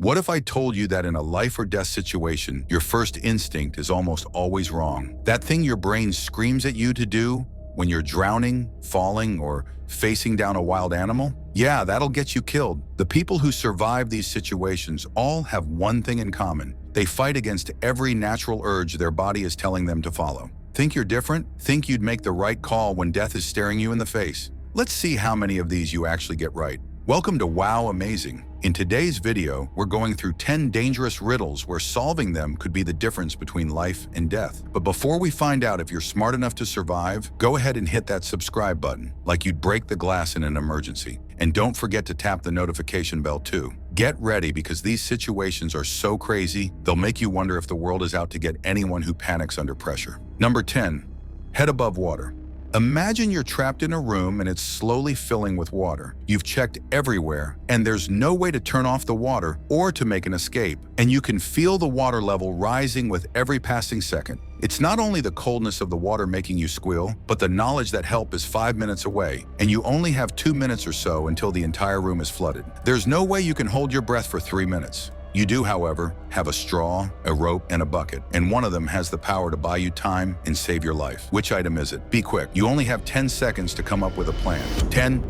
What if I told you that in a life or death situation, your first instinct is almost always wrong? That thing your brain screams at you to do when you're drowning, falling, or facing down a wild animal? Yeah, that'll get you killed. The people who survive these situations all have one thing in common. They fight against every natural urge their body is telling them to follow. Think you're different? Think you'd make the right call when death is staring you in the face? Let's see how many of these you actually get right. Welcome to Wow Amazing. In today's video, we're going through 10 dangerous riddles where solving them could be the difference between life and death. But before we find out if you're smart enough to survive, go ahead and hit that subscribe button like you'd break the glass in an emergency. And don't forget to tap the notification bell too. Get ready because these situations are so crazy, they'll make you wonder if the world is out to get anyone who panics under pressure. Number 10, head above water. Imagine you're trapped in a room and it's slowly filling with water. You've checked everywhere and there's no way to turn off the water or to make an escape. And you can feel the water level rising with every passing second. It's not only the coldness of the water making you squeal, but the knowledge that help is 5 minutes away and you only have 2 minutes or so until the entire room is flooded. There's no way you can hold your breath for 3 minutes. You do, however, have a straw, a rope, and a bucket, and one of them has the power to buy you time and save your life. Which item is it? Be quick. You only have 10 seconds to come up with a plan. 10,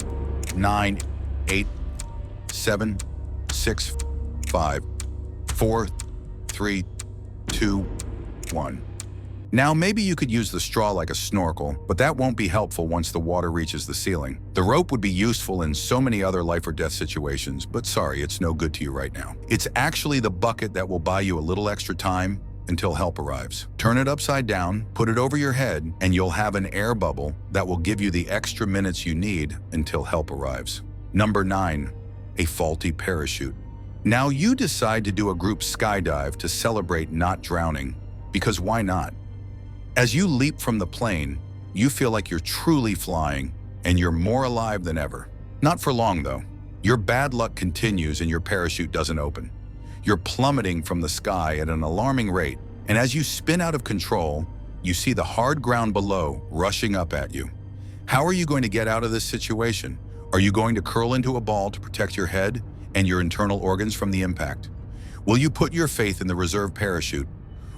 9, 8, 7, 6, 5, 4, 3, 2, 1. Now, maybe you could use the straw like a snorkel, but that won't be helpful once the water reaches the ceiling. The rope would be useful in so many other life or death situations, but sorry, it's no good to you right now. It's actually the bucket that will buy you a little extra time until help arrives. Turn it upside down, put it over your head, and you'll have an air bubble that will give you the extra minutes you need until help arrives. Number 9, a faulty parachute. Now you decide to do a group skydive to celebrate not drowning, because why not? As you leap from the plane, you feel like you're truly flying and you're more alive than ever. Not for long though. Your bad luck continues and your parachute doesn't open. You're plummeting from the sky at an alarming rate, and as you spin out of control, you see the hard ground below rushing up at you. How are you going to get out of this situation? Are you going to curl into a ball to protect your head and your internal organs from the impact? Will you put your faith in the reserve parachute?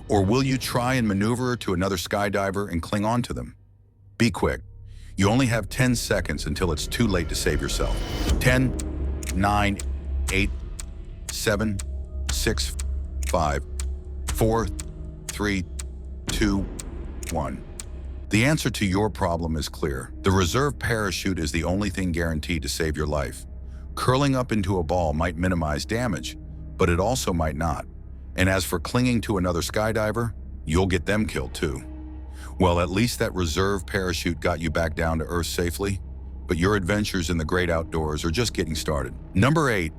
Or will you try and maneuver to another skydiver and cling on to them? Be quick. You only have 10 seconds until it's too late to save yourself. 10, 9, 8, 7, 6, 5, 4, 3, 2, 1. The answer to your problem is clear. The reserve parachute is the only thing guaranteed to save your life. Curling up into a ball might minimize damage, but it also might not. And as for clinging to another skydiver, you'll get them killed too. Well, at least that reserve parachute got you back down to Earth safely, but your adventures in the great outdoors are just getting started. Number 8,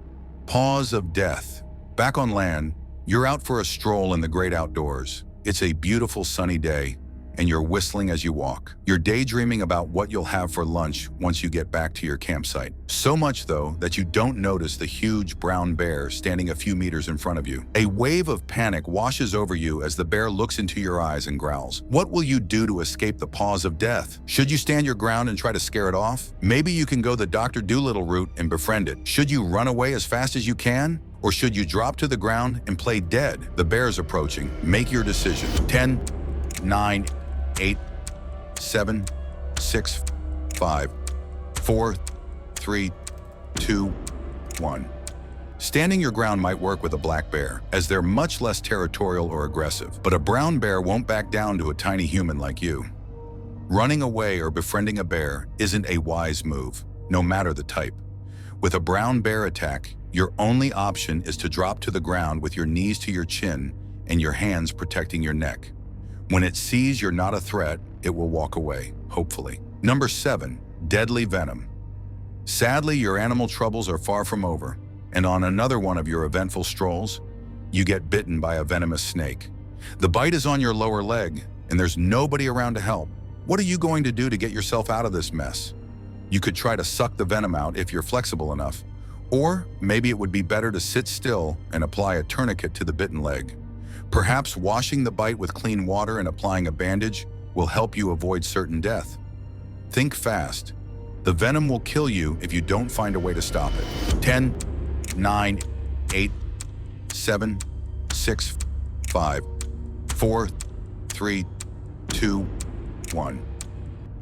pause of death. Back on land, you're out for a stroll in the great outdoors. It's a beautiful sunny day, and you're whistling as you walk. You're daydreaming about what you'll have for lunch once you get back to your campsite. So much, though, that you don't notice the huge brown bear standing a few meters in front of you. A wave of panic washes over you as the bear looks into your eyes and growls. What will you do to escape the pause of death? Should you stand your ground and try to scare it off? Maybe you can go the Dr. Dolittle route and befriend it. Should you run away as fast as you can? Or should you drop to the ground and play dead? The bear's approaching. Make your decision. 10, 9, 8, 7, 6, 5, 4, 3, 2, 1. Standing your ground might work with a black bear, as they're much less territorial or aggressive, but a brown bear won't back down to a tiny human like you. Running away or befriending a bear isn't a wise move, no matter the type. With a brown bear attack, your only option is to drop to the ground with your knees to your chin and your hands protecting your neck. When it sees you're not a threat, it will walk away, hopefully. Number 7, deadly venom. Sadly, your animal troubles are far from over, and on another one of your eventful strolls, you get bitten by a venomous snake. The bite is on your lower leg, and there's nobody around to help. What are you going to do to get yourself out of this mess? You could try to suck the venom out if you're flexible enough, or maybe it would be better to sit still and apply a tourniquet to the bitten leg. Perhaps washing the bite with clean water and applying a bandage will help you avoid certain death. Think fast. The venom will kill you if you don't find a way to stop it. 10, 9, 8, 7, 6, 5, 4, 3, 2, 1.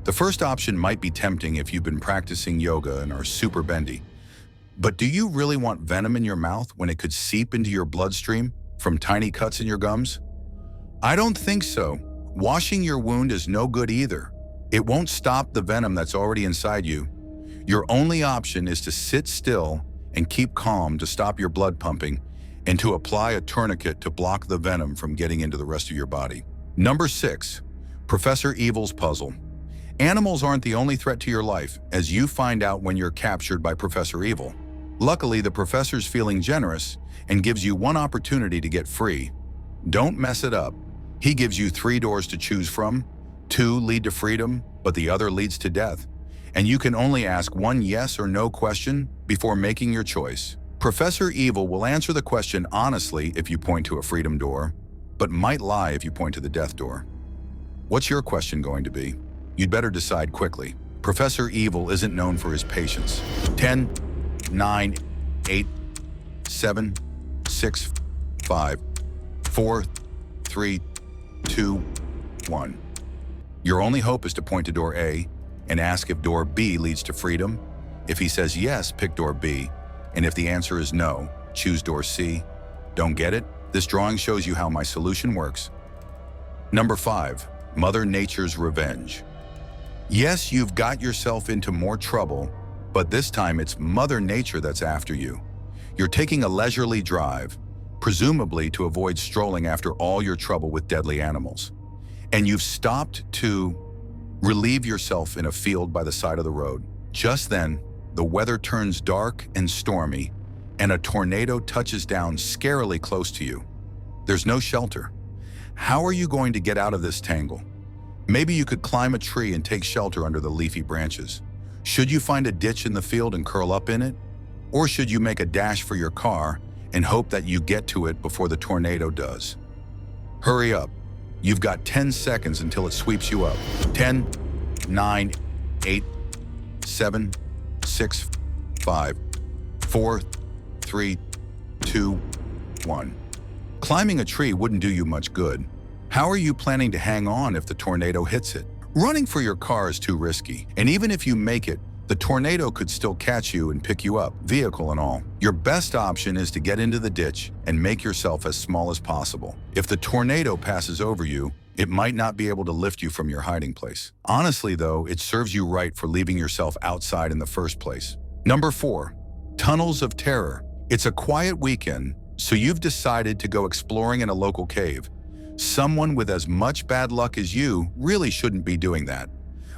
The first option might be tempting if you've been practicing yoga and are super bendy. But do you really want venom in your mouth when it could seep into your bloodstream from tiny cuts in your gums? I don't think so. Washing your wound is no good either. It won't stop the venom that's already inside you. Your only option is to sit still and keep calm to stop your blood pumping and to apply a tourniquet to block the venom from getting into the rest of your body. Number 6, Professor Evil's puzzle. Animals aren't the only threat to your life, as you find out when you're captured by Professor Evil. Luckily, the professor's feeling generous and gives you one opportunity to get free. Don't mess it up. He gives you 3 doors to choose from. 2 lead to freedom, but the other leads to death. And you can only ask one yes or no question before making your choice. Professor Evil will answer the question honestly if you point to a freedom door, but might lie if you point to the death door. What's your question going to be? You'd better decide quickly. Professor Evil isn't known for his patience. 10, 9, 8, 7, 6, 5, 4, 3, 2, 1. Your only hope is to point to door A and ask if door B leads to freedom. If he says yes, pick door B. And if the answer is no, choose door C. Don't get it? This drawing shows you how my solution works. Number 5, Mother Nature's revenge. Yes, you've got yourself into more trouble, but this time it's Mother Nature that's after you. You're taking a leisurely drive, presumably to avoid strolling after all your trouble with deadly animals. And you've stopped to relieve yourself in a field by the side of the road. Just then, the weather turns dark and stormy, and a tornado touches down scarily close to you. There's no shelter. How are you going to get out of this tangle? Maybe you could climb a tree and take shelter under the leafy branches. Should you find a ditch in the field and curl up in it? Or should you make a dash for your car and hope that you get to it before the tornado does? Hurry up. You've got 10 seconds until it sweeps you up. 10, 9, 8, 7, 6, 5, 4, 3, 2, 1. Climbing a tree wouldn't do you much good. How are you planning to hang on if the tornado hits it? Running for your car is too risky, and even if you make it, the tornado could still catch you and pick you up, vehicle and all. Your best option is to get into the ditch and make yourself as small as possible. If the tornado passes over you, it might not be able to lift you from your hiding place. Honestly though, it serves you right for leaving yourself outside in the first place. Number 4, Tunnels of Terror. It's a quiet weekend, so you've decided to go exploring in a local cave. Someone with as much bad luck as you really shouldn't be doing that.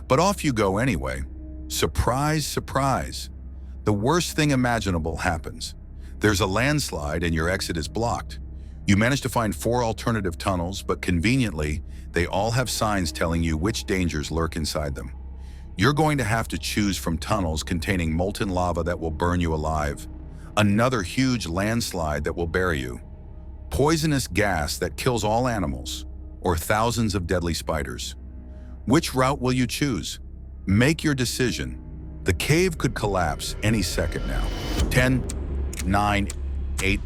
But off you go anyway. Surprise, surprise. The worst thing imaginable happens. There's a landslide and your exit is blocked. You manage to find 4 alternative tunnels, but conveniently, they all have signs telling you which dangers lurk inside them. You're going to have to choose from tunnels containing molten lava that will burn you alive, another huge landslide that will bury you, poisonous gas that kills all animals, or thousands of deadly spiders. Which route will you choose? Make your decision. The cave could collapse any second now. 10, 9, 8,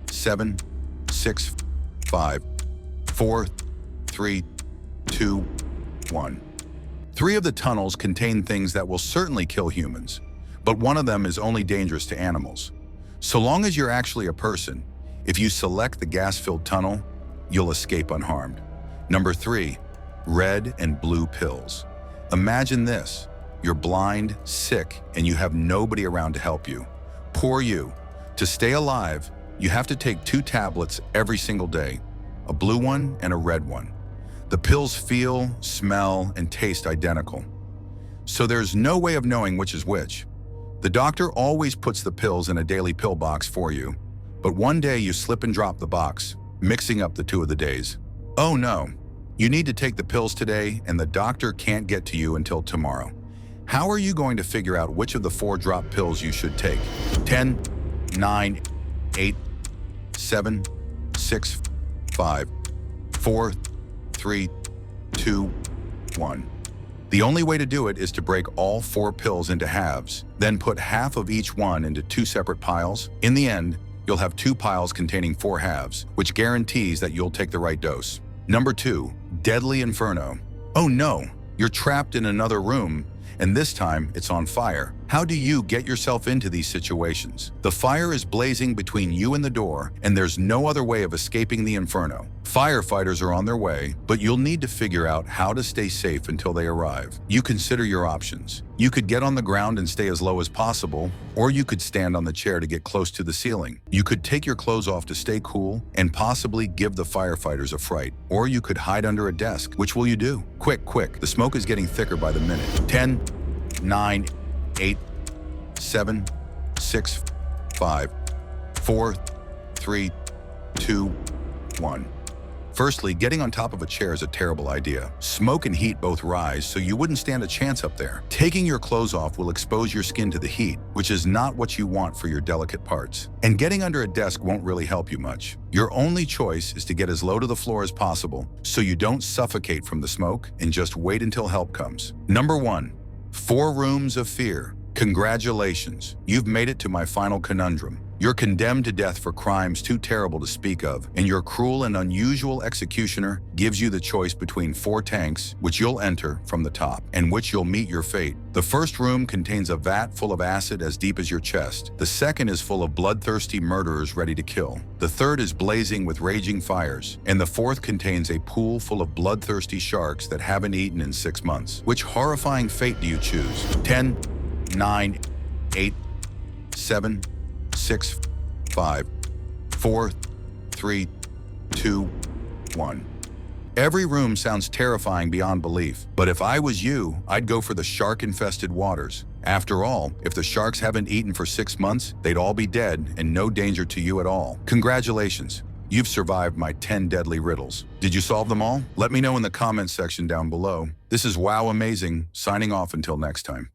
7, 6, 5, 4, 3, 2, 1. 3 of the tunnels contain things that will certainly kill humans, but one of them is only dangerous to animals. So long as you're actually a person, if you select the gas-filled tunnel, you'll escape unharmed. Number 3, red and blue pills. Imagine this. You're blind, sick, and you have nobody around to help you. Poor you. To stay alive, you have to take 2 tablets every single day, a blue one and a red one. The pills feel, smell, and taste identical. So there's no way of knowing which is which. The doctor always puts the pills in a daily pill box for you, but one day you slip and drop the box, mixing up the 2 of the days. Oh no. You need to take the pills today, and the doctor can't get to you until tomorrow. How are you going to figure out which of the 4 drop pills you should take? 10, 9, 8, 7, 6, 5, 4, 3, 2, 1. The only way to do it is to break all 4 pills into halves, then put half of each one into 2 separate piles. In the end, you'll have 2 piles containing 4 halves, which guarantees that you'll take the right dose. Number 2, Deadly Inferno. Oh no, you're trapped in another room, and this time it's on fire. How do you get yourself into these situations? The fire is blazing between you and the door, and there's no other way of escaping the inferno. Firefighters are on their way, but you'll need to figure out how to stay safe until they arrive. You consider your options. You could get on the ground and stay as low as possible, or you could stand on the chair to get close to the ceiling. You could take your clothes off to stay cool and possibly give the firefighters a fright, or you could hide under a desk. Which will you do? Quick, quick, the smoke is getting thicker by the minute. 10, 9, 8, 7, 6, 5, 4, 3, 2, 1. Firstly, getting on top of a chair is a terrible idea. Smoke and heat both rise, so you wouldn't stand a chance up there. Taking your clothes off will expose your skin to the heat, which is not what you want for your delicate parts. And getting under a desk won't really help you much. Your only choice is to get as low to the floor as possible, so you don't suffocate from the smoke, and just wait until help comes. Number 1. 4 rooms of fear. Congratulations, you've made it to my final conundrum. You're condemned to death for crimes too terrible to speak of, and your cruel and unusual executioner gives you the choice between 4 tanks, which you'll enter from the top, and which you'll meet your fate. The first room contains a vat full of acid as deep as your chest. The second is full of bloodthirsty murderers ready to kill. The third is blazing with raging fires. And the fourth contains a pool full of bloodthirsty sharks that haven't eaten in 6 months. Which horrifying fate do you choose? 10, 9, 8, 7, 6, 5, 4, 3, 2, 1. Every room sounds terrifying beyond belief, but if I was you, I'd go for the shark-infested waters. After all, if the sharks haven't eaten for 6 months, they'd all be dead and no danger to you at all. Congratulations, you've survived my 10 deadly riddles. Did you solve them all? Let me know in the comments section down below. This is Wow Amazing, signing off until next time.